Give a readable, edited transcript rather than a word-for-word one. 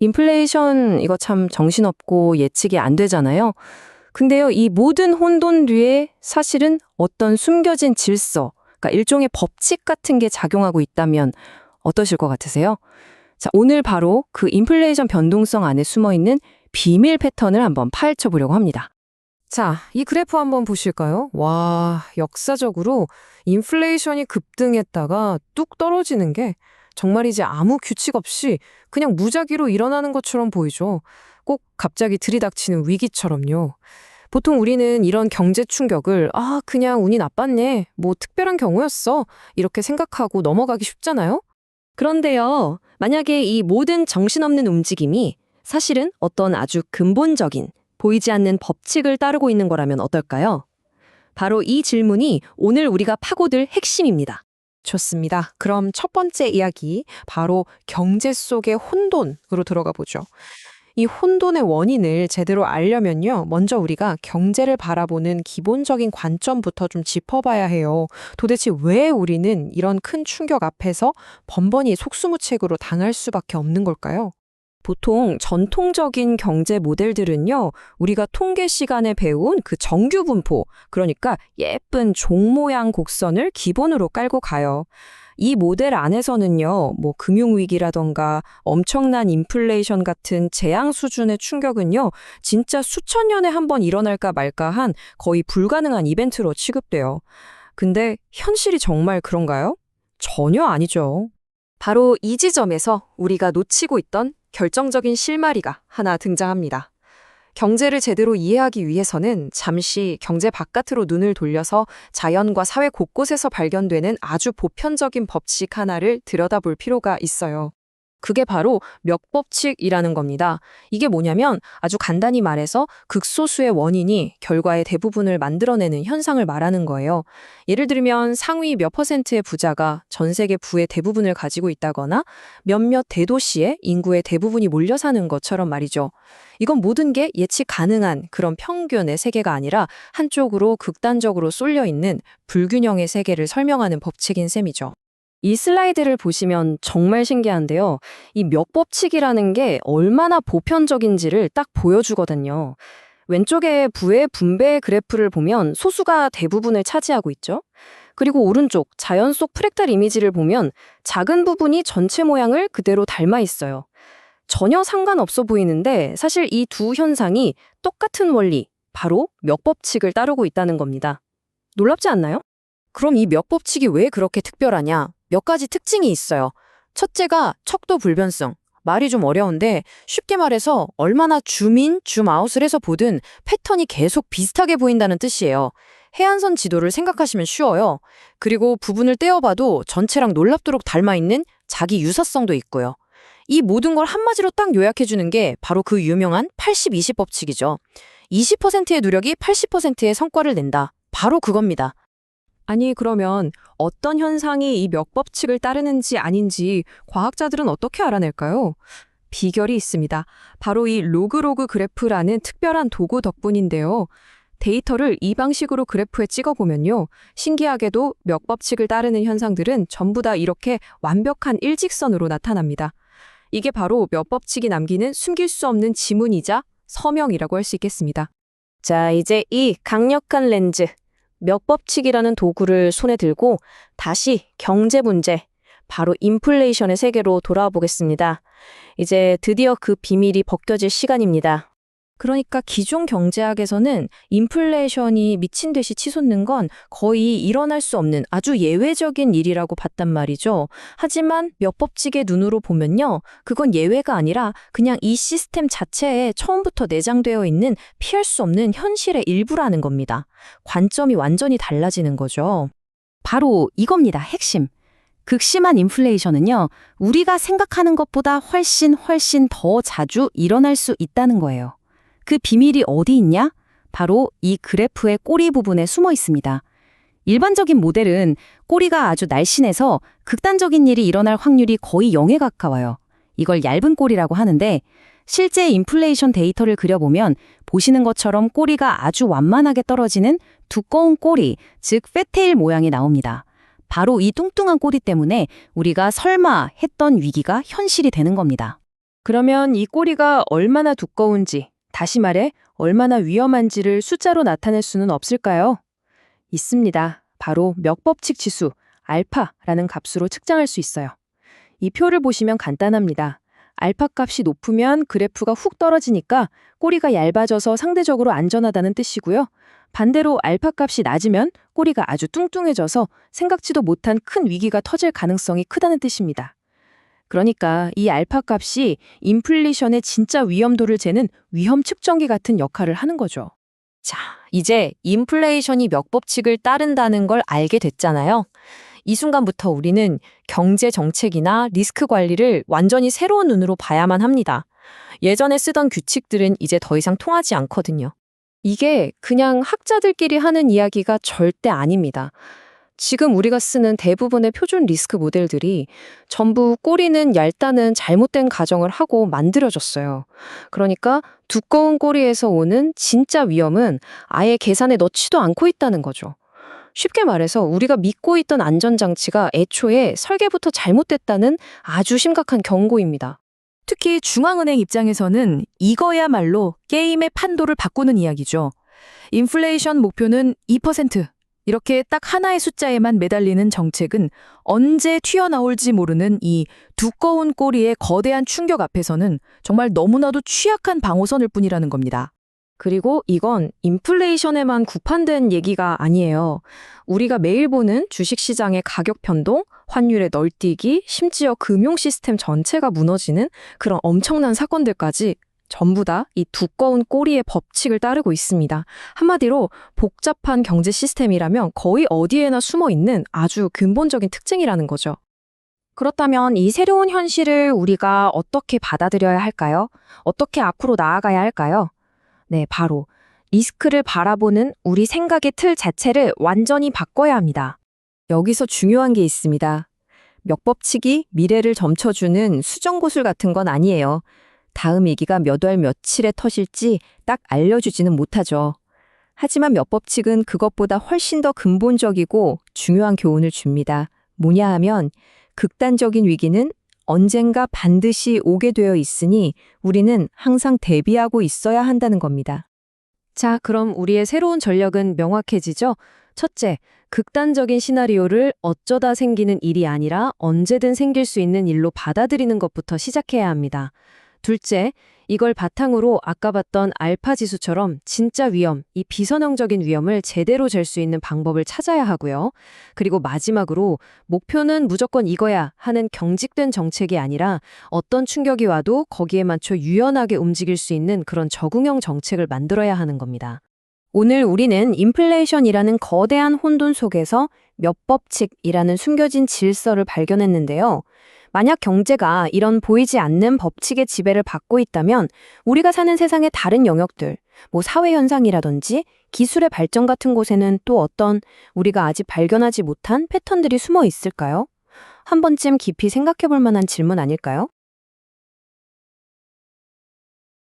인플레이션 이거 참 정신없고 예측이 안 되잖아요. 근데요, 이 모든 혼돈 뒤에 사실은 어떤 숨겨진 질서, 그러니까 일종의 법칙 같은 게 작용하고 있다면 어떠실 것 같으세요? 자, 오늘 바로 그 인플레이션 변동성 안에 숨어 있는 비밀 패턴을 한번 파헤쳐 보려고 합니다. 자, 이 그래프 한번 보실까요? 와, 역사적으로 인플레이션이 급등했다가 뚝 떨어지는 게 정말이지 아무 규칙 없이 그냥 무작위로 일어나는 것처럼 보이죠. 꼭 갑자기 들이닥치는 위기처럼요. 보통 우리는 이런 경제 충격을 그냥 운이 나빴네, 뭐 특별한 경우였어, 이렇게 생각하고 넘어가기 쉽잖아요. 그런데요, 만약에 이 모든 정신없는 움직임이 사실은 어떤 아주 근본적인, 보이지 않는 법칙을 따르고 있는 거라면 어떨까요? 바로 이 질문이 오늘 우리가 파고들 핵심입니다. 좋습니다. 그럼 첫 번째 이야기, 바로 경제 속의 혼돈으로 들어가 보죠. 이 혼돈의 원인을 제대로 알려면요, 먼저 우리가 경제를 바라보는 기본적인 관점부터 좀 짚어봐야 해요. 도대체 왜 우리는 이런 큰 충격 앞에서 번번이 속수무책으로 당할 수밖에 없는 걸까요? 보통 전통적인 경제 모델들은요, 우리가 통계 시간에 배운 그 정규 분포, 그러니까 예쁜 종 모양 곡선을 기본으로 깔고 가요. 이 모델 안에서는요, 뭐 금융위기라던가 엄청난 인플레이션 같은 재앙 수준의 충격은요, 진짜 수천 년에 한 번 일어날까 말까 한 거의 불가능한 이벤트로 취급돼요. 근데 현실이 정말 그런가요? 전혀 아니죠. 바로 이 지점에서 우리가 놓치고 있던 결정적인 실마리가 하나 등장합니다. 경제를 제대로 이해하기 위해서는 잠시 경제 바깥으로 눈을 돌려서 자연과 사회 곳곳에서 발견되는 아주 보편적인 법칙 하나를 들여다볼 필요가 있어요. 그게 바로 멱법칙이라는 겁니다. 이게 뭐냐면 아주 간단히 말해서 극소수의 원인이 결과의 대부분을 만들어내는 현상을 말하는 거예요. 예를 들면 상위 몇 퍼센트의 부자가 전 세계 부의 대부분을 가지고 있다거나 몇몇 대도시의 인구의 대부분이 몰려 사는 것처럼 말이죠. 이건 모든 게 예측 가능한 그런 평균의 세계가 아니라 한쪽으로 극단적으로 쏠려 있는 불균형의 세계를 설명하는 법칙인 셈이죠. 이 슬라이드를 보시면 정말 신기한데요. 이 멱법칙이라는 게 얼마나 보편적인지를 딱 보여주거든요. 왼쪽에 부의 분배 그래프를 보면 소수가 대부분을 차지하고 있죠. 그리고 오른쪽 자연 속 프랙탈 이미지를 보면 작은 부분이 전체 모양을 그대로 닮아 있어요. 전혀 상관없어 보이는데 사실 이 두 현상이 똑같은 원리, 바로 멱법칙을 따르고 있다는 겁니다. 놀랍지 않나요? 그럼 이 멱법칙이 왜 그렇게 특별하냐? 몇 가지 특징이 있어요. 첫째가 척도 불변성. 말이 좀 어려운데 쉽게 말해서 얼마나 줌인, 줌아웃을 해서 보든 패턴이 계속 비슷하게 보인다는 뜻이에요. 해안선 지도를 생각하시면 쉬워요. 그리고 부분을 떼어봐도 전체랑 놀랍도록 닮아있는 자기 유사성도 있고요. 이 모든 걸 한마디로 딱 요약해주는 게 바로 그 유명한 80-20 법칙이죠. 20%의 노력이 80%의 성과를 낸다. 바로 그겁니다. 아니, 그러면 어떤 현상이 이 멱법칙을 따르는지 아닌지 과학자들은 어떻게 알아낼까요? 비결이 있습니다. 바로 이 로그로그 그래프라는 특별한 도구 덕분인데요. 데이터를 이 방식으로 그래프에 찍어보면요, 신기하게도 멱법칙을 따르는 현상들은 전부 다 이렇게 완벽한 일직선으로 나타납니다. 이게 바로 멱법칙이 남기는 숨길 수 없는 지문이자 서명이라고 할 수 있겠습니다. 자, 이제 이 강력한 렌즈, 멱법칙이라는 도구를 손에 들고 다시 경제 문제, 바로 인플레이션의 세계로 돌아와 보겠습니다. 이제 드디어 그 비밀이 벗겨질 시간입니다. 그러니까 기존 경제학에서는 인플레이션이 미친 듯이 치솟는 건 거의 일어날 수 없는 아주 예외적인 일이라고 봤단 말이죠. 하지만 멱법칙의 눈으로 보면요, 그건 예외가 아니라 그냥 이 시스템 자체에 처음부터 내장되어 있는 피할 수 없는 현실의 일부라는 겁니다. 관점이 완전히 달라지는 거죠. 바로 이겁니다, 핵심. 극심한 인플레이션은요, 우리가 생각하는 것보다 훨씬 더 자주 일어날 수 있다는 거예요. 그 비밀이 어디 있냐? 바로 이 그래프의 꼬리 부분에 숨어 있습니다. 일반적인 모델은 꼬리가 아주 날씬해서 극단적인 일이 일어날 확률이 거의 0에 가까워요. 이걸 얇은 꼬리라고 하는데 실제 인플레이션 데이터를 그려보면 보시는 것처럼 꼬리가 아주 완만하게 떨어지는 두꺼운 꼬리, 즉 패테일 모양이 나옵니다. 바로 이 뚱뚱한 꼬리 때문에 우리가 설마 했던 위기가 현실이 되는 겁니다. 그러면 이 꼬리가 얼마나 두꺼운지, 다시 말해 얼마나 위험한지를 숫자로 나타낼 수는 없을까요? 있습니다. 바로 멱법칙 지수, 알파라는 값으로 측정할 수 있어요. 이 표를 보시면 간단합니다. 알파 값이 높으면 그래프가 훅 떨어지니까 꼬리가 얇아져서 상대적으로 안전하다는 뜻이고요. 반대로 알파 값이 낮으면 꼬리가 아주 뚱뚱해져서 생각지도 못한 큰 위기가 터질 가능성이 크다는 뜻입니다. 그러니까 이 알파 값이 인플레이션의 진짜 위험도를 재는 위험 측정기 같은 역할을 하는 거죠. 자, 이제 인플레이션이 멱법칙을 따른다는 걸 알게 됐잖아요. 이 순간부터 우리는 경제 정책이나 리스크 관리를 완전히 새로운 눈으로 봐야만 합니다. 예전에 쓰던 규칙들은 이제 더 이상 통하지 않거든요. 이게 그냥 학자들끼리 하는 이야기가 절대 아닙니다. 지금 우리가 쓰는 대부분의 표준 리스크 모델들이 전부 꼬리는 얇다는 잘못된 가정을 하고 만들어졌어요. 그러니까 두꺼운 꼬리에서 오는 진짜 위험은 아예 계산에 넣지도 않고 있다는 거죠. 쉽게 말해서 우리가 믿고 있던 안전장치가 애초에 설계부터 잘못됐다는 아주 심각한 경고입니다. 특히 중앙은행 입장에서는 이거야말로 게임의 판도를 바꾸는 이야기죠. 인플레이션 목표는 2%. 이렇게 딱 하나의 숫자에만 매달리는 정책은 언제 튀어나올지 모르는 이 두꺼운 꼬리의 거대한 충격 앞에서는 정말 너무나도 취약한 방어선일 뿐이라는 겁니다. 그리고 이건 인플레이션에만 국한된 얘기가 아니에요. 우리가 매일 보는 주식시장의 가격 변동, 환율의 널뛰기, 심지어 금융 시스템 전체가 무너지는 그런 엄청난 사건들까지 전부 다 이 두꺼운 꼬리의 법칙을 따르고 있습니다. 한마디로 복잡한 경제 시스템이라면 거의 어디에나 숨어 있는 아주 근본적인 특징이라는 거죠. 그렇다면 이 새로운 현실을 우리가 어떻게 받아들여야 할까요? 어떻게 앞으로 나아가야 할까요? 네, 바로 리스크를 바라보는 우리 생각의 틀 자체를 완전히 바꿔야 합니다. 여기서 중요한 게 있습니다. 멱법칙이 미래를 점쳐주는 수정고술 같은 건 아니에요. 다음 위기가 몇 월 며칠에 터질지 딱 알려주지는 못하죠. 하지만 멱법칙은 그것보다 훨씬 더 근본적이고 중요한 교훈을 줍니다. 뭐냐 하면 극단적인 위기는 언젠가 반드시 오게 되어 있으니 우리는 항상 대비하고 있어야 한다는 겁니다. 자, 그럼 우리의 새로운 전략은 명확해지죠? 첫째, 극단적인 시나리오를 어쩌다 생기는 일이 아니라 언제든 생길 수 있는 일로 받아들이는 것부터 시작해야 합니다. 둘째, 이걸 바탕으로 아까 봤던 알파 지수처럼 진짜 위험, 이 비선형적인 위험을 제대로 잴 수 있는 방법을 찾아야 하고요. 그리고 마지막으로 목표는 무조건 이거야 하는 경직된 정책이 아니라 어떤 충격이 와도 거기에 맞춰 유연하게 움직일 수 있는 그런 적응형 정책을 만들어야 하는 겁니다. 오늘 우리는 인플레이션이라는 거대한 혼돈 속에서 멱법칙이라는 숨겨진 질서를 발견했는데요. 만약 경제가 이런 보이지 않는 법칙의 지배를 받고 있다면 우리가 사는 세상의 다른 영역들, 사회 현상이라든지 기술의 발전 같은 곳에는 또 어떤 우리가 아직 발견하지 못한 패턴들이 숨어 있을까요? 한 번쯤 깊이 생각해 볼 만한 질문 아닐까요?